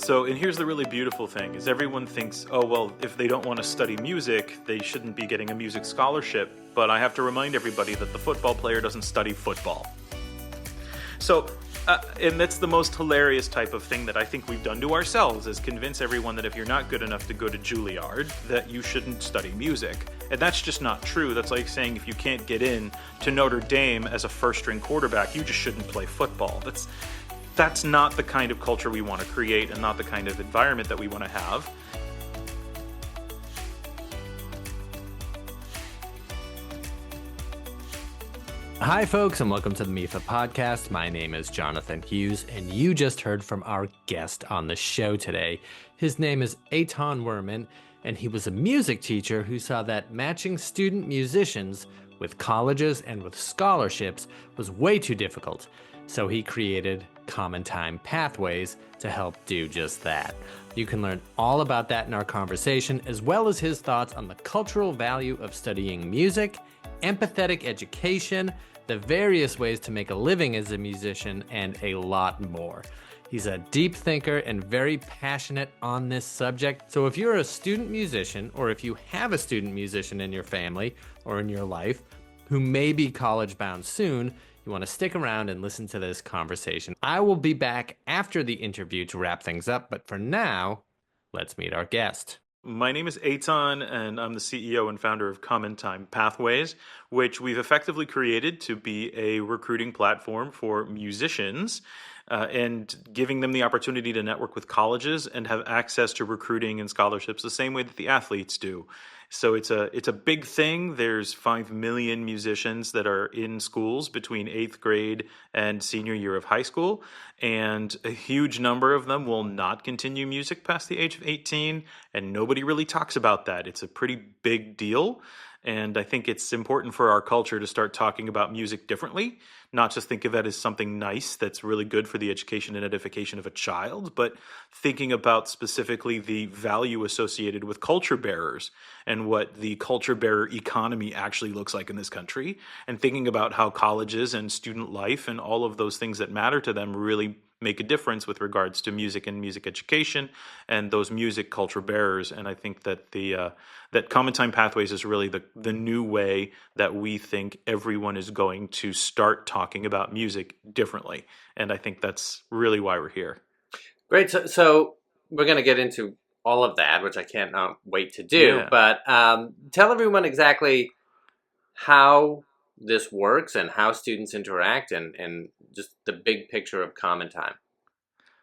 So, and here's the really beautiful thing, is everyone thinks, oh, well, if they don't want to study music, they shouldn't be getting a music scholarship. But I have to remind everybody that the football player doesn't study football. So, and that's the most hilarious type of thing that I think we've done to ourselves, is convince everyone that if you're not good enough to go to Juilliard, that you shouldn't study music. And that's just not true. That's like saying if you can't get in to Notre Dame as a first-string quarterback, you just shouldn't play football. That's not the kind of culture we want to create, and not the kind of environment that we want to have. Hi, folks, and welcome to the MEFA Podcast. My name is Jonathan Hughes, and you just heard from our guest on the show today. His name is Eytan Wurman, and he was a music teacher who saw that matching student musicians with colleges and with scholarships was way too difficult. So he created CommonTime Pathways to help do just that. You can learn all about that in our conversation, as well as his thoughts on the cultural value of studying music, empathetic education, the various ways to make a living as a musician, and a lot more. He's a deep thinker and very passionate on this subject. So if you're a student musician, or if you have a student musician in your family or in your life who may be college bound soon, you want to stick around and listen to this conversation. I will be back after the interview to wrap things up, but for now, let's meet our guest. My name is Eytan, and I'm the CEO and founder of CommonTime Pathways, which we've effectively created to be a recruiting platform for musicians and giving them the opportunity to network with colleges and have access to recruiting and scholarships the same way that the athletes do. So it's a big thing. There's 5 million musicians that are in schools between 8th grade and senior year of high school, and a huge number of them will not continue music past the age of 18, and nobody really talks about that. It's a pretty big deal, and I think it's important for our culture to start talking about music differently, not just think of it as something nice that's really good for the education and edification of a child, but thinking about specifically the value associated with culture bearers and what the culture bearer economy actually looks like in this country, and thinking about how colleges and student life and all of those things that matter to them really make a difference with regards to music and music education and those music culture bearers. And I think that that CommonTime Pathways is really the new way that we think everyone is going to start talking about music differently. And I think that's really why we're here. Great. So we're going to get into all of that, which I can't wait to do. Yeah. But tell everyone exactly how this works and how students interact and just the big picture of CommonTime.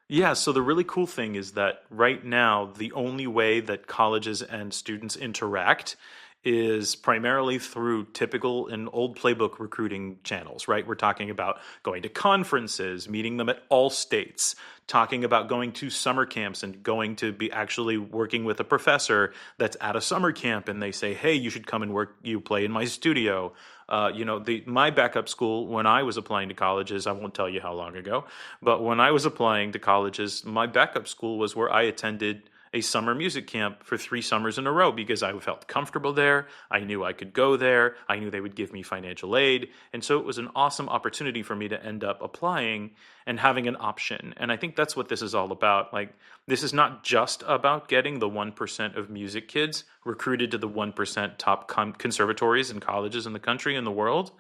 Yeah, so the really cool thing is that right now, the only way that colleges and students interact is primarily through typical and old playbook recruiting channels, right? We're talking about going to conferences, meeting them at all states, talking about going to summer camps and going to be actually working with a professor that's at a summer camp, and they say, hey, you should come and play in my studio. My backup school, when I was applying to colleges, I won't tell you how long ago, but when I was applying to colleges, my backup school was where I attended a summer music camp for 3 summers in a row because I felt comfortable there. I knew I could go there. I knew they would give me financial aid. And so it was an awesome opportunity for me to end up applying and having an option. And I think that's what this is all about. Like, this is not just about getting the 1% of music kids recruited to the 1% top conservatories and colleges in the country and the world.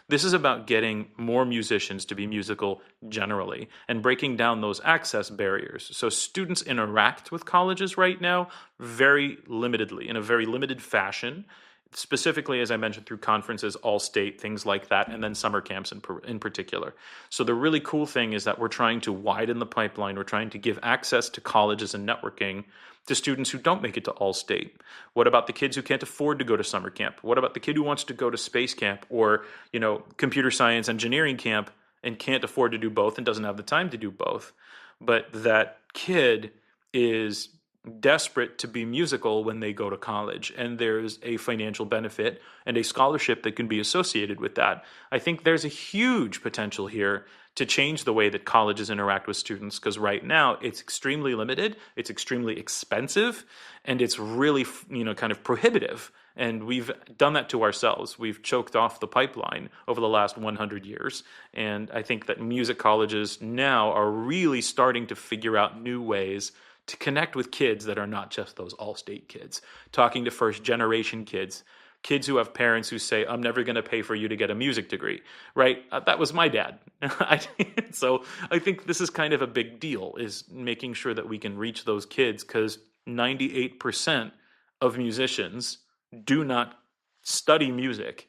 This is about getting more musicians to be musical generally and breaking down those access barriers. So students interact with colleges right now very limitedly, in a very limited fashion, specifically, as I mentioned, through conferences, all-state, things like that, and then summer camps in particular. So the really cool thing is that we're trying to widen the pipeline. We're trying to give access to colleges and networking to students who don't make it to all-state. What about the kids who can't afford to go to summer camp? What about the kid who wants to go to space camp or, computer science engineering camp and can't afford to do both and doesn't have the time to do both? But that kid is desperate to be musical when they go to college, and there's a financial benefit and a scholarship that can be associated with that. I think there's a huge potential here to change the way that colleges interact with students, because right now it's extremely limited, it's extremely expensive, and it's really, kind of prohibitive. And we've done that to ourselves. We've choked off the pipeline over the last 100 years. And I think that music colleges now are really starting to figure out new ways to connect with kids that are not just those all-state kids, talking to first-generation kids, kids who have parents who say, I'm never going to pay for you to get a music degree, right? That was my dad. So I think this is kind of a big deal, is making sure that we can reach those kids, because 98% of musicians do not study music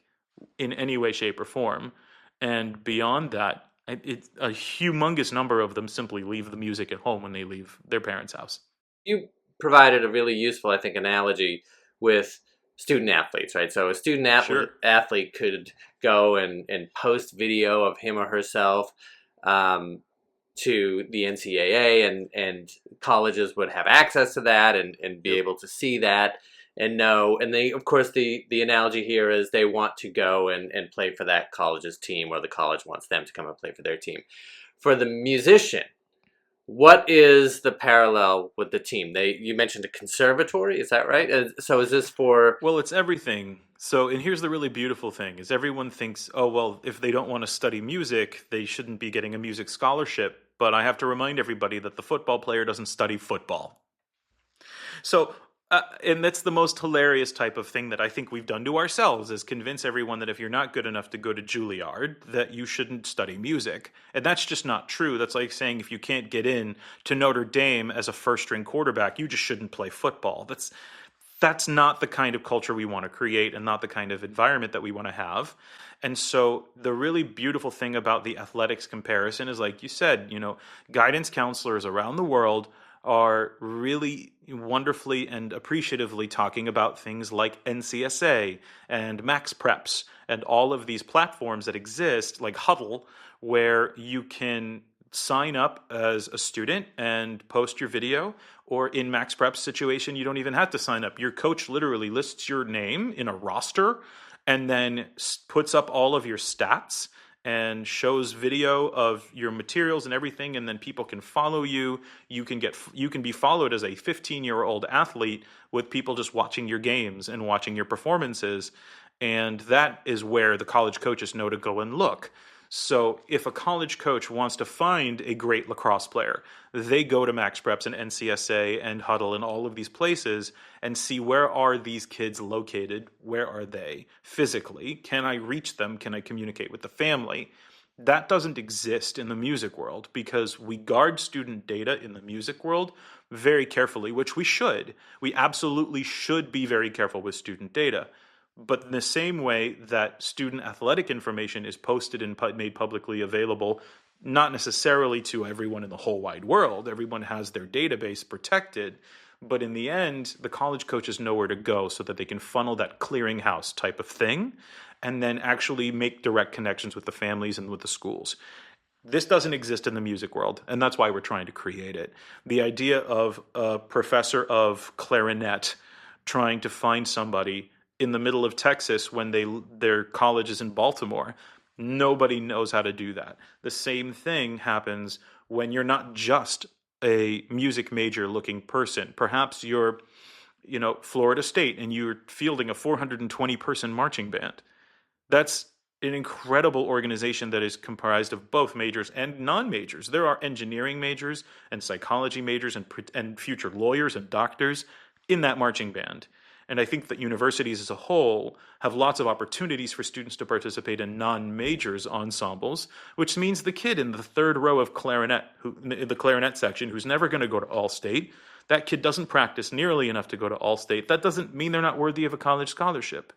in any way, shape, or form. And beyond that, it's a humongous number of them simply leave the music at home when they leave their parents' house. You provided a really useful, I think, analogy with student athletes, right? So a student Sure. athlete could go and post video of him or herself um, to the NCAA, and colleges would have access to that and be Yep. able to see that and know. And they, of course, the analogy here is they want to go and play for that college's team, or the college wants them to come and play for their team. For the musician, what is the parallel with the team? You mentioned a conservatory, is that right? So is this for? Well, it's everything. So, and here's the really beautiful thing, is everyone thinks, oh, well, if they don't want to study music, they shouldn't be getting a music scholarship. But I have to remind everybody that the football player doesn't study football. So, and that's the most hilarious type of thing that I think we've done to ourselves, is convince everyone that if you're not good enough to go to Juilliard, that you shouldn't study music. And that's just not true. That's like saying if you can't get in to Notre Dame as a first-string quarterback, you just shouldn't play football. That's not the kind of culture we want to create, and not the kind of environment that we want to have. And so the really beautiful thing about the athletics comparison is, like you said, guidance counselors around the world are really wonderfully and appreciatively talking about things like NCSA and Max Preps and all of these platforms that exist, like Huddle, where you can sign up as a student and post your video. Or in Max Prep's situation, you don't even have to sign up. Your coach literally lists your name in a roster and then puts up all of your stats and shows video of your materials and everything, and then people can follow you. You can be followed as a 15-year-old athlete, with people just watching your games and watching your performances. And that is where the college coaches know to go and look. So if a college coach wants to find a great lacrosse player, they go to Max Preps and NCSA and Huddle and all of these places and see, where are these kids located? Where are they physically? Can I reach them? Can I communicate with the family? That doesn't exist in the music world, because we guard student data in the music world very carefully, which we should. We absolutely should be very careful with student data. But in the same way that student athletic information is posted and made publicly available, not necessarily to everyone in the whole wide world, everyone has their database protected, but in the end, the college coaches know where to go so that they can funnel that clearinghouse type of thing and then actually make direct connections with the families and with the schools. This doesn't exist in the music world, and that's why we're trying to create it. The idea of a professor of clarinet trying to find somebody in the middle of Texas when their college is in Baltimore. Nobody knows how to do that. The same thing happens when you're not just a music major looking person. Perhaps you're, Florida State, and you're fielding a 420 person marching band. That's an incredible organization that is comprised of both majors and non-majors. There are engineering majors and psychology majors and future lawyers and doctors in that marching band. And I think that universities as a whole have lots of opportunities for students to participate in non-majors ensembles, which means the kid in the third row of clarinet, the clarinet section, who's never going to go to All-State, that kid doesn't practice nearly enough to go to All-State. That doesn't mean they're not worthy of a college scholarship.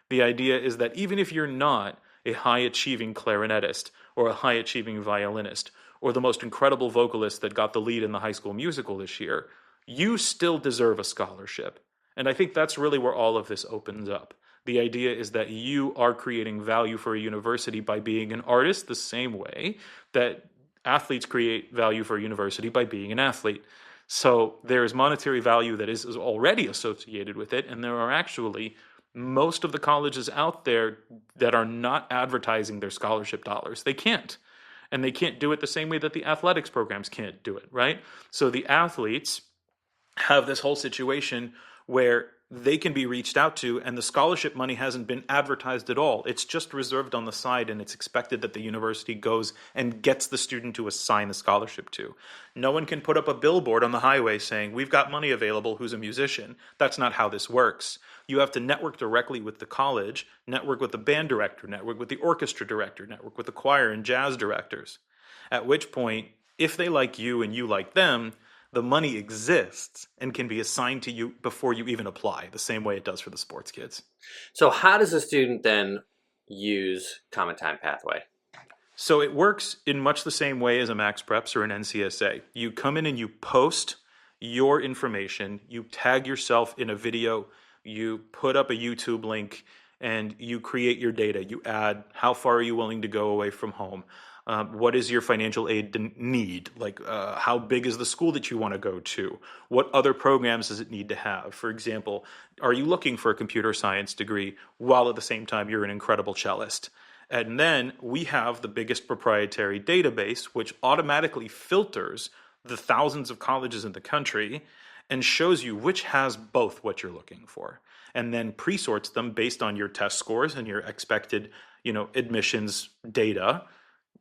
The idea is that even if you're not a high-achieving clarinetist or a high-achieving violinist or the most incredible vocalist that got the lead in the High School Musical this year, you still deserve a scholarship. And I think that's really where all of this opens up. The idea is that you are creating value for a university by being an artist, the same way that athletes create value for a university by being an athlete. So there is monetary value that is already associated with it, and there are actually most of the colleges out there that are not advertising their scholarship dollars. They can't. And they can't do it the same way that the athletics programs can't do it, right? So the athletes have this whole situation where they can be reached out to, and the scholarship money hasn't been advertised at all. It's just reserved on the side, and it's expected that the university goes and gets the student to assign the scholarship to. No one can put up a billboard on the highway saying, we've got money available, who's a musician. That's not how this works. You have to network directly with the college, network with the band director, network with the orchestra director, network with the choir and jazz directors. At which point, if they like you and you like them, the money exists and can be assigned to you before you even apply, the same way it does for the sports kids. So how does a student then use CommonTime Pathway? So it works in much the same way as a Max Preps or an NCSA. You come in and you post your information, you tag yourself in a video, you put up a YouTube link, and you create your data. You add how far are you willing to go away from home? What is your financial aid need? Like, how big is the school that you want to go to? What other programs does it need to have? For example, are you looking for a computer science degree while at the same time you're an incredible cellist? And then we have the biggest proprietary database, which automatically filters the thousands of colleges in the country and shows you which has both what you're looking for, and then pre-sorts them based on your test scores and your expected, admissions data.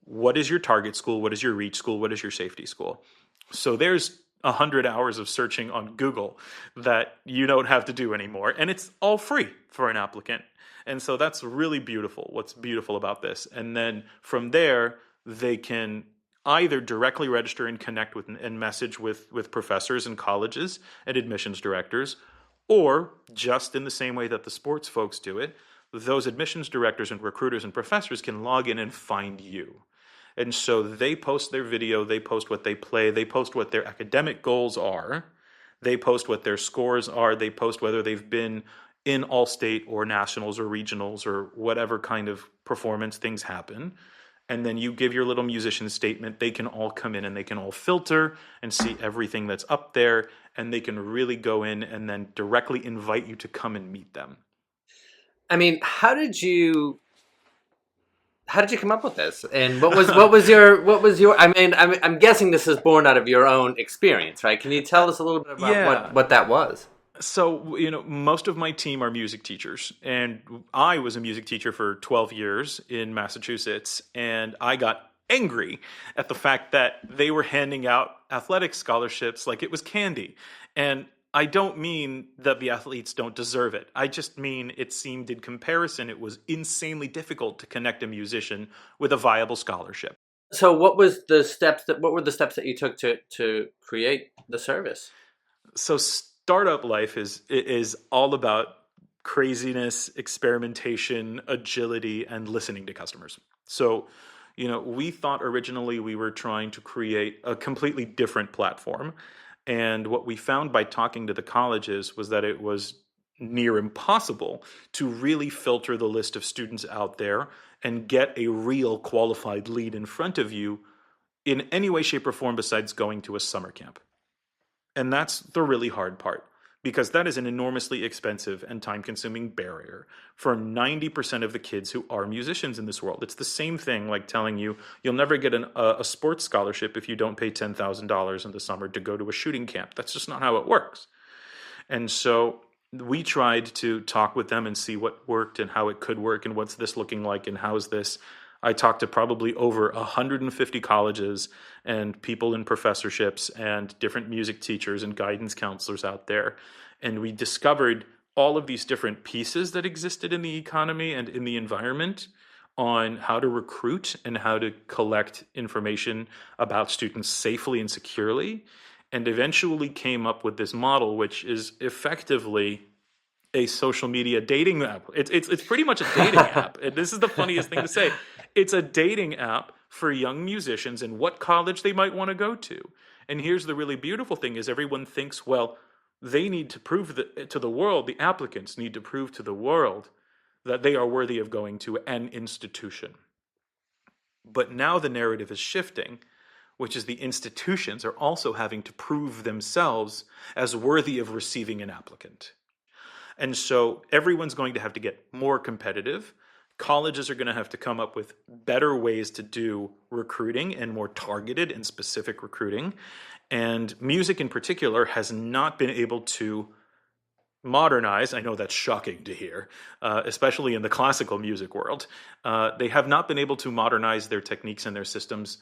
What is your target school? What is your reach school? What is your safety school? So there's 100 hours of searching on Google that you don't have to do anymore. And it's all free for an applicant. And so that's really beautiful. What's beautiful about this. And then from there, they can either directly register and connect with and message with professors and colleges and admissions directors, or just in the same way that the sports folks do it, those admissions directors and recruiters and professors can log in and find you. And so they post their video, they post what they play, they post what their academic goals are, they post what their scores are, they post whether they've been in all-state or nationals or regionals or whatever kind of performance things happen. And then you give your little musician statement. They can all come in and they can all filter and see everything that's up there, and they can really go in and then directly invite you to come and meet them. I mean, how did you come up with this? And what was your? I mean, I'm guessing this is born out of your own experience, right? Can you tell us a little bit about what that was? So, most of my team are music teachers, and I was a music teacher for 12 years in Massachusetts, and I got angry at the fact that they were handing out athletic scholarships like it was candy. And I don't mean that the athletes don't deserve it. I just mean it seemed in comparison it was insanely difficult to connect a musician with a viable scholarship. So what were the steps that you took to create the service? So startup life is all about craziness, experimentation, agility, and listening to customers. So, we thought originally we were trying to create a completely different platform. And what we found by talking to the colleges was that it was near impossible to really filter the list of students out there and get a real qualified lead in front of you in any way, shape, or form besides going to a summer camp. And that's the really hard part, because that is an enormously expensive and time-consuming barrier for 90% of the kids who are musicians in this world. It's the same thing like telling you you'll never get a sports scholarship if you don't pay $10,000 in the summer to go to a shooting camp. That's just not how it works. And so we tried to talk with them and see what worked and how it could work and what's this looking like and how is this. I talked to probably over 150 colleges and people in professorships and different music teachers and guidance counselors out there. And we discovered all of these different pieces that existed in the economy and in the environment on how to recruit and how to collect information about students safely and securely, and eventually came up with this model, which is effectively a social media dating app. It's pretty much a dating app. And this is the funniest thing to say. It's a dating app for young musicians and what college they might want to go to. And here's the really beautiful thing is everyone thinks, well, they need to prove to the world, the applicants need to prove to the world that they are worthy of going to an institution. But now the narrative is shifting, which is the institutions are also having to prove themselves as worthy of receiving an applicant. And so everyone's going to have to get more competitive. Colleges are going to have to come up with better ways to do recruiting and more targeted and specific recruiting. And music in particular has not been able to modernize. I know that's shocking to hear, especially in the classical music world. They have not been able to modernize their techniques and their systems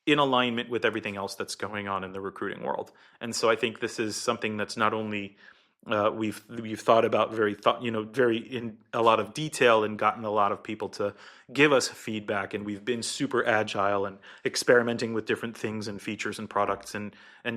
in alignment with everything else that's going on in the recruiting world. And so I think this is something that's not only we've thought about very in a lot of detail and gotten a lot of people to give us feedback, and we've been super agile and experimenting with different things and features and products and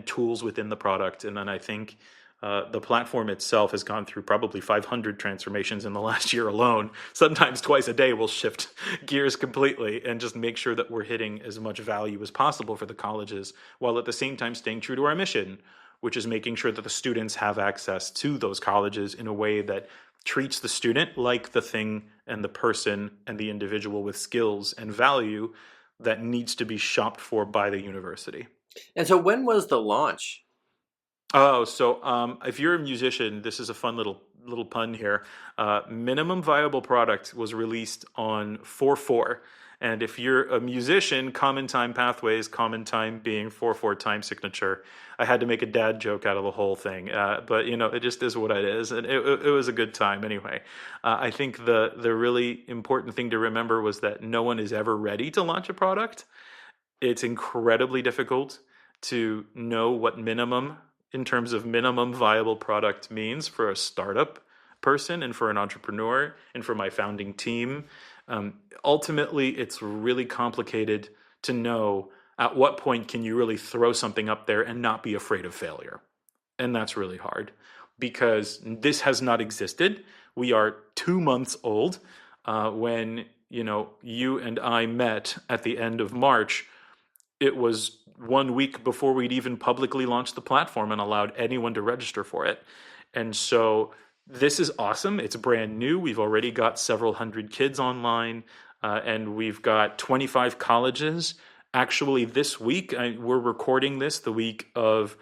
tools within the product. And then I think the platform itself has gone through probably 500 transformations in the last year alone. Sometimes twice a day we'll shift gears completely and just make sure that we're hitting as much value as possible for the colleges, while at the same time staying true to our mission, which is making sure that the students have access to those colleges in a way that treats the student like the thing and the person and the individual with skills and value that needs to be shopped for by the university. And so when was the launch? Oh, so if you're a musician, this is a fun little pun here. Minimum Viable Product was released on 4/4. And if you're a musician, CommonTime Pathways, common time being 4/4 time signature. I had to make a dad joke out of the whole thing, but it just is what it is, and it was a good time anyway. I think the really important thing to remember was that no one is ever ready to launch a product. It's incredibly difficult to know what minimum, in terms of minimum viable product, means for a startup person and for an entrepreneur and for my founding team. Ultimately, it's really complicated to know at what point can you really throw something up there and not be afraid of failure. And that's really hard because this has not existed. We are 2 months old. When you and I met at the end of March, it was 1 week before we'd even publicly launched the platform and allowed anyone to register for it. And so this is awesome. It's brand new. We've already got several hundred kids online, and we've got 25 colleges. Actually, this week, we're recording this the week of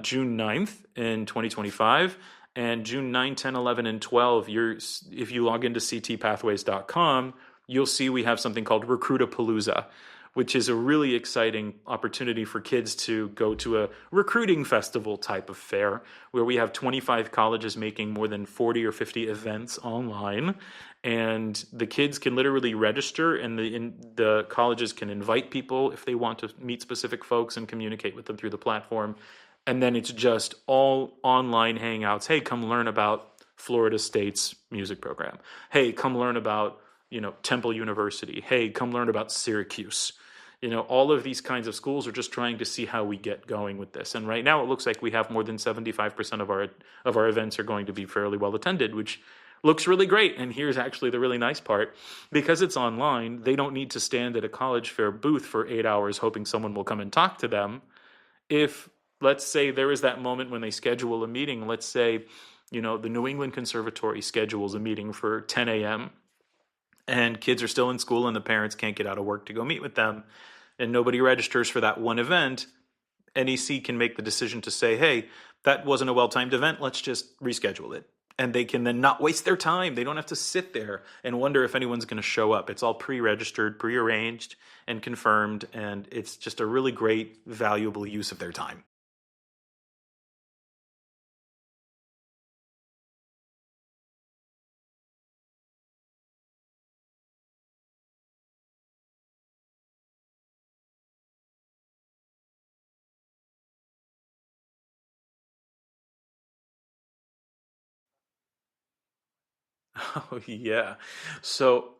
June 9th in 2025. And June 9, 10, 11, and 12, if you log into ctpathways.com, you'll see we have something called Recruitapalooza, which is a really exciting opportunity for kids to go to a recruiting festival type of fair where we have 25 colleges making more than 40 or 50 events online. And the kids can literally register, and the colleges can invite people if they want to meet specific folks and communicate with them through the platform. And then it's just all online hangouts. Hey, come learn about Florida State's music program. Hey, come learn about Temple University. Hey, come learn about Syracuse. All of these kinds of schools are just trying to see how we get going with this. And right now it looks like we have more than 75% of our events are going to be fairly well attended, which looks really great. And here's actually the really nice part. Because it's online, they don't need to stand at a college fair booth for 8 hours hoping someone will come and talk to them. If, let's say, there is that moment when they schedule a meeting, let's say, the New England Conservatory schedules a meeting for 10 a.m., and kids are still in school and the parents can't get out of work to go meet with them, and nobody registers for that one event, NEC can make the decision to say, hey, that wasn't a well-timed event, let's just reschedule it. And they can then not waste their time. They don't have to sit there and wonder if anyone's going to show up. It's all pre-registered, pre-arranged, and confirmed, and it's just a really great, valuable use of their time. Oh, yeah. So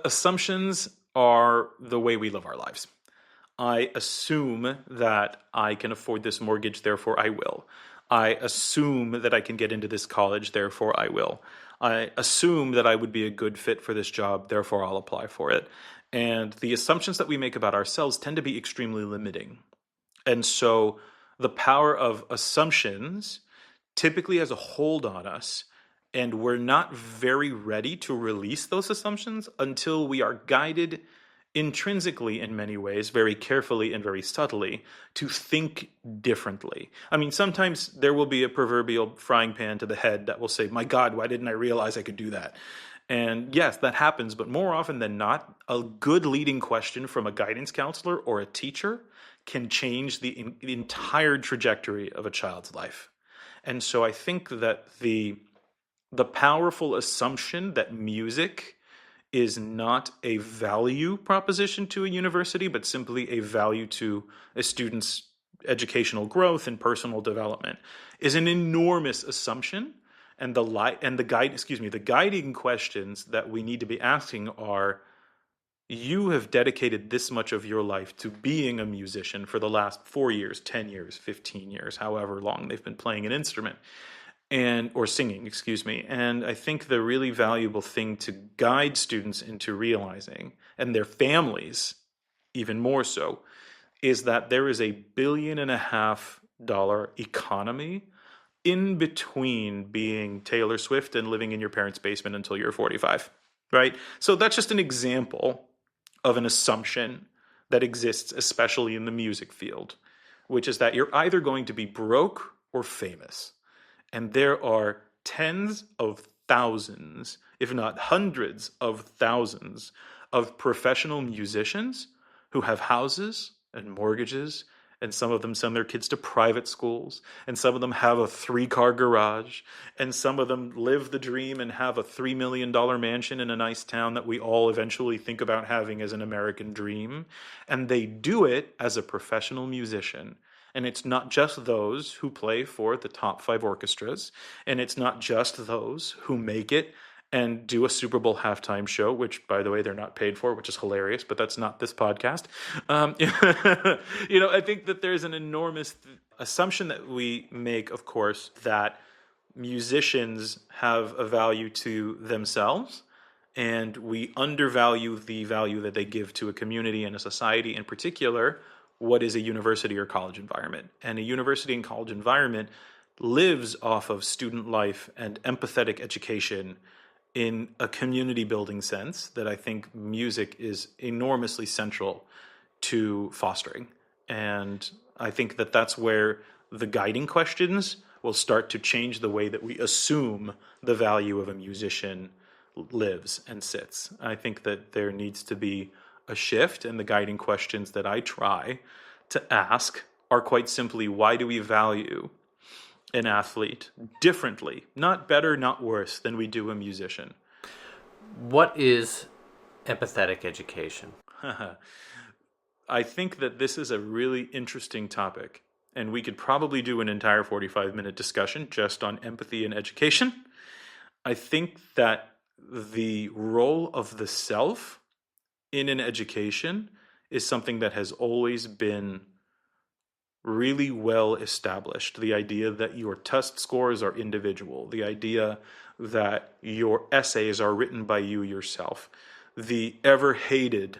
assumptions are the way we live our lives. I assume that I can afford this mortgage, therefore I will. I assume that I can get into this college, therefore I will. I assume that I would be a good fit for this job, therefore I'll apply for it. And the assumptions that we make about ourselves tend to be extremely limiting. And so the power of assumptions typically has a hold on us, and we're not very ready to release those assumptions until we are guided intrinsically in many ways, very carefully and very subtly, to think differently. I mean, sometimes there will be a proverbial frying pan to the head that will say, my God, why didn't I realize I could do that? And yes, that happens, but more often than not, a good leading question from a guidance counselor or a teacher can change the entire trajectory of a child's life. And so I think that the the powerful assumption that music is not a value proposition to a university, but simply a value to a student's educational growth and personal development is an enormous assumption. And the guiding questions that we need to be asking are: you have dedicated this much of your life to being a musician for the last 4 years, 10 years, 15 years, however long they've been playing an instrument or singing, excuse me. And I think the really valuable thing to guide students into realizing, and their families even more so, is that there is $1.5 billion economy in between being Taylor Swift and living in your parents' basement until you're 45, right? So that's just an example of an assumption that exists, especially in the music field, which is that you're either going to be broke or famous. And there are tens of thousands, if not hundreds of thousands, of professional musicians who have houses and mortgages, and some of them send their kids to private schools, and some of them have a 3-car garage, and some of them live the dream and have a $3 million mansion in a nice town that we all eventually think about having as an American dream. And they do it as a professional musician. And it's not just those who play for the top 5 orchestras, and it's not just those who make it and do a Super Bowl halftime show, which, by the way, they're not paid for, which is hilarious, but that's not this podcast. I think that there's an enormous assumption that we make, of course, that musicians have a value to themselves, and we undervalue the value that they give to a community and a society, in particular, what is a university or college environment. And a university and college environment lives off of student life and empathetic education in a community building sense that I think music is enormously central to fostering. And I think that that's where the guiding questions will start to change the way that we assume the value of a musician lives and sits. I think that there needs to be a shift, and the guiding questions that I try to ask are quite simply: why do we value an athlete differently, not better, not worse, than we do a musician? What is empathetic education? I think that this is a really interesting topic, and we could probably do an entire 45-minute discussion just on empathy and education. I think that the role of the self in an education is something that has always been really well established. The idea that your test scores are individual, the idea that your essays are written by you yourself, the ever hated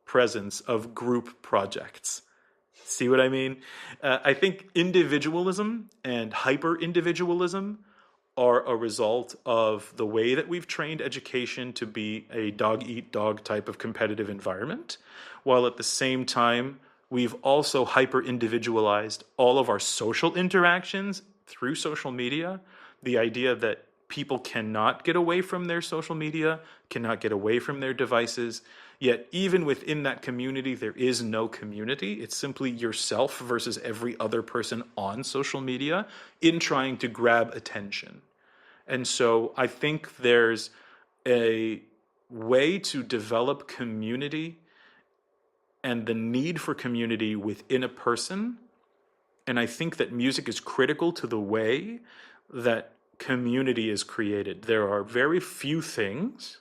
presence of group projects. See what I mean? I think individualism and hyper-individualism are a result of the way that we've trained education to be a dog-eat-dog type of competitive environment, while at the same time, we've also hyper-individualized all of our social interactions through social media. The idea that people cannot get away from their social media, cannot get away from their devices, yet even within that community, there is no community. It's simply yourself versus every other person on social media in trying to grab attention. And so I think there's a way to develop community and the need for community within a person. And I think that music is critical to the way that community is created. There are very few things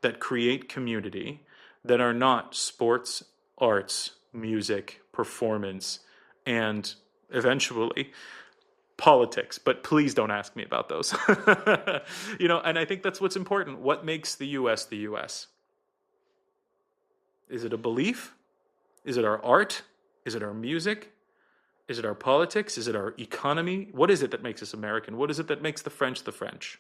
that create community that are not sports, arts, music, performance, and eventually politics. But please don't ask me about those. And I think that's what's important. What makes the U.S. the U.S.? Is it a belief? Is it our art? Is it our music? Is it our politics? Is it our economy? What is it that makes us American? What is it that makes the French the French?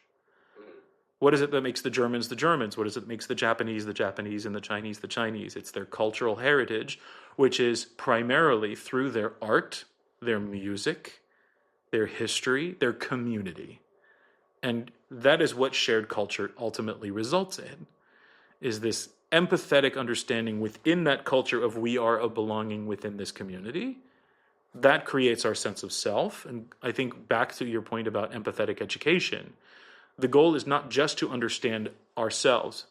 What is it that makes the Germans the Germans? What is it that makes the Japanese and the Chinese the Chinese? It's their cultural heritage, which is primarily through their art, their music, their history, their community. And that is what shared culture ultimately results in, is this empathetic understanding within that culture of we are a belonging within this community. That creates our sense of self. And I think back to your point about empathetic education, The goal is not just to understand ourselves,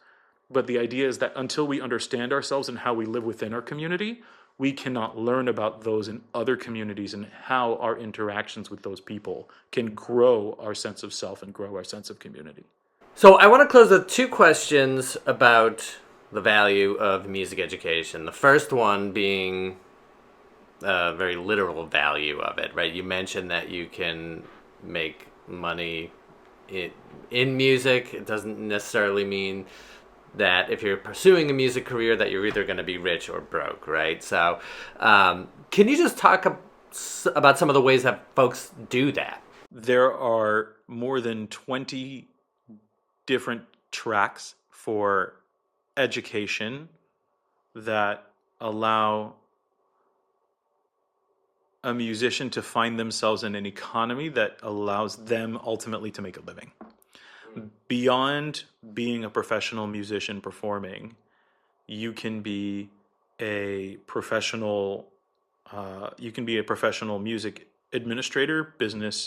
but the idea is that until we understand ourselves and how we live within our community, we cannot learn about those in other communities and how our interactions with those people can grow our sense of self and grow our sense of community. So I want to close with two questions about the value of music education. The first one being a very literal value of it, right? You mentioned that you can make money in music. It doesn't necessarily mean that if you're pursuing a music career that you're either going to be rich or broke, right? So can you just talk about some of the ways that folks do that? There are more than 20 different tracks for education that allow a musician to find themselves in an economy that allows them ultimately to make a living. Beyond being a professional musician performing, you can be a professional music administrator,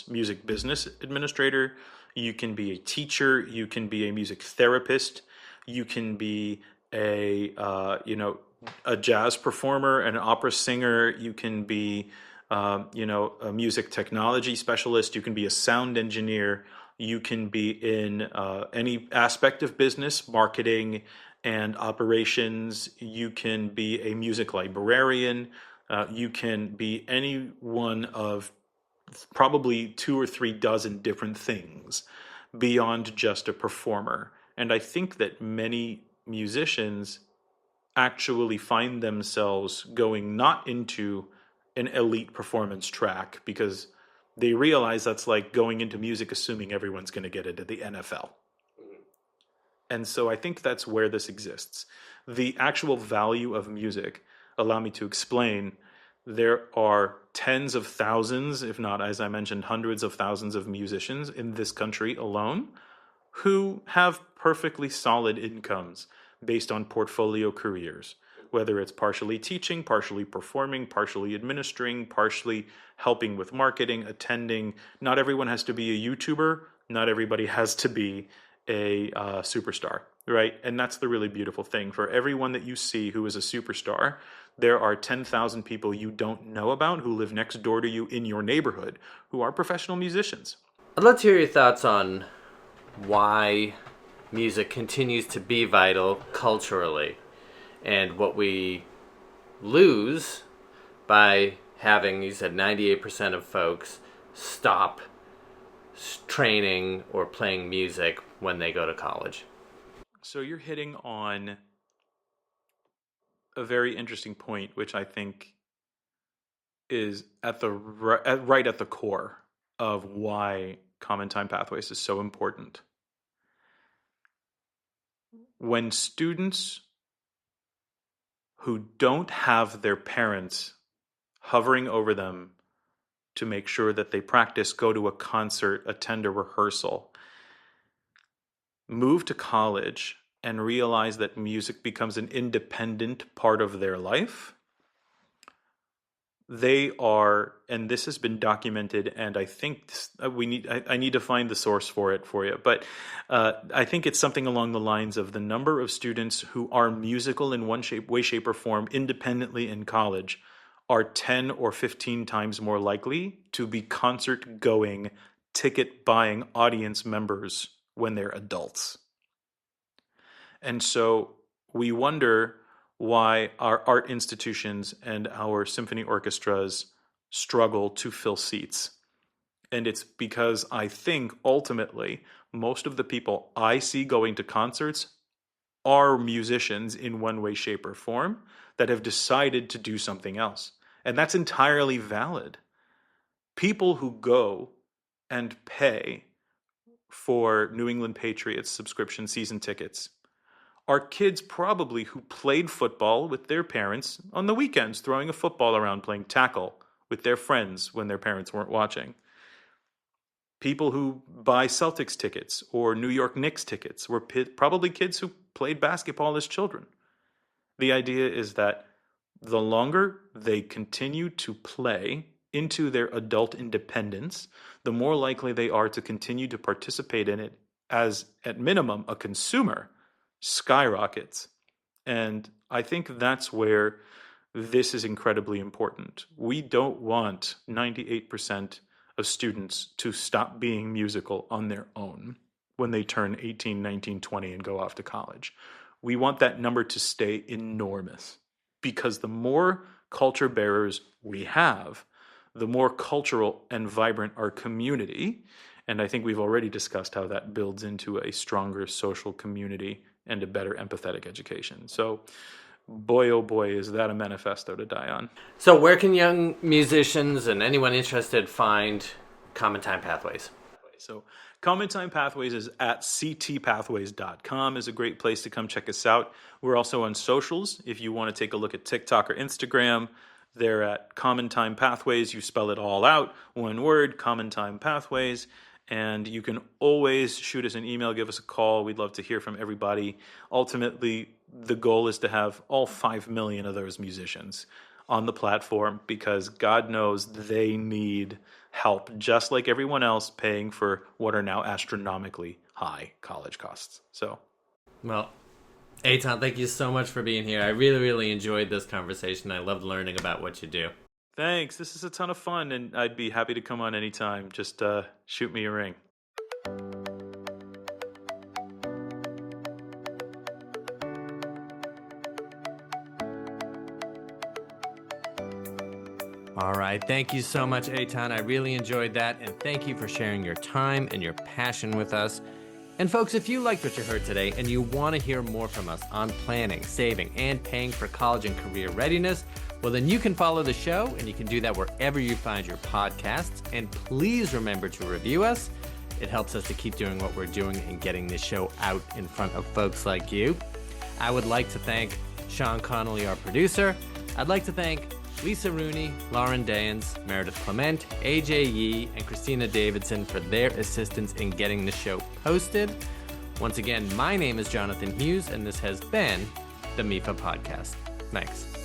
music business administrator. You can be a teacher. You can be a music therapist. You can be a jazz performer, an opera singer. You can be a music technology specialist. You can be a sound engineer. You can be in any aspect of business, marketing and operations. You can be a music librarian. You can be any one of probably 2 or 3 dozen different things beyond just a performer. And I think that many musicians actually find themselves going not into an elite performance track because they realize that's like going into music assuming everyone's going to get into the NFL. And so I think that's where this exists. The actual value of music, allow me to explain, there are tens of thousands, if not, as I mentioned, hundreds of thousands of musicians in this country alone who have perfectly solid incomes based on portfolio careers, whether it's partially teaching, partially performing, partially administering, partially helping with marketing, attending. Not everyone has to be a YouTuber. Not everybody has to be a superstar, right? And that's the really beautiful thing. For everyone that you see who is a superstar, there are 10,000 people you don't know about who live next door to you in your neighborhood who are professional musicians. I'd love to hear your thoughts on why music continues to be vital culturally and what we lose by having, you said 98% of folks stop training or playing music when they go to college. So you're hitting on a very interesting point, which I think is right at the core of why CommonTime Pathways is so important. When students who don't have their parents hovering over them to make sure that they practice, go to a concert, attend a rehearsal, move to college and realize that music becomes an independent part of their life, they are, and this has been documented, and I think I need to find the source for you, but I think it's something along the lines of the number of students who are musical in one way, shape, or form independently in college are 10 or 15 times more likely to be concert-going, ticket-buying audience members when they're adults. And so we wonder why our art institutions and our symphony orchestras struggle to fill seats. And it's because I think ultimately most of the people I see going to concerts are musicians in one way, shape, or form that have decided to do something else. And that's entirely valid. People who go and pay for New England Patriots subscription season tickets are kids probably who played football with their parents on the weekends, throwing a football around, playing tackle with their friends when their parents weren't watching. People who buy Celtics tickets or New York Knicks tickets were probably kids who played basketball as children. The idea is that the longer they continue to play into their adult independence, the more likely they are to continue to participate in it as at minimum a consumer skyrockets. And I think that's where this is incredibly important. We don't want 98% of students to stop being musical on their own when they turn 18, 19, 20 and go off to college. We want that number to stay enormous, because the more culture bearers we have, the more cultural and vibrant our community. And I think we've already discussed how that builds into a stronger social community and a better empathetic education. So boy, oh boy, is that a manifesto to die on. So where can young musicians and anyone interested find CommonTime Pathways? So CommonTime Pathways is at ctpathways.com is a great place to come check us out. We're also on socials. If you want to take a look at TikTok or Instagram, they're at CommonTime Pathways. You spell it all out, one word, CommonTime Pathways. And you can always shoot us an email, give us a call. We'd love to hear from everybody. Ultimately, the goal is to have all 5 million of those musicians on the platform, because God knows they need help, just like everyone else paying for what are now astronomically high college costs. So, well, Eytan, thank you so much for being here. I really, really enjoyed this conversation. I loved learning about what you do. Thanks. This is a ton of fun, and I'd be happy to come on anytime. Just shoot me a ring. All right. Thank you so much, Eytan. I really enjoyed that. And thank you for sharing your time and your passion with us. And folks, if you liked what you heard today and you want to hear more from us on planning, saving, and paying for college and career readiness, well, then you can follow the show, and you can do that wherever you find your podcasts. And please remember to review us. It helps us to keep doing what we're doing and getting this show out in front of folks like you. I would like to thank Sean Connolly, our producer. I'd like to thank Lisa Rooney, Lauren Dans, Meredith Clement, AJ Yee, and Christina Davidson for their assistance in getting the show posted. Once again, my name is Jonathan Hughes, and this has been the MEFA Podcast. Thanks.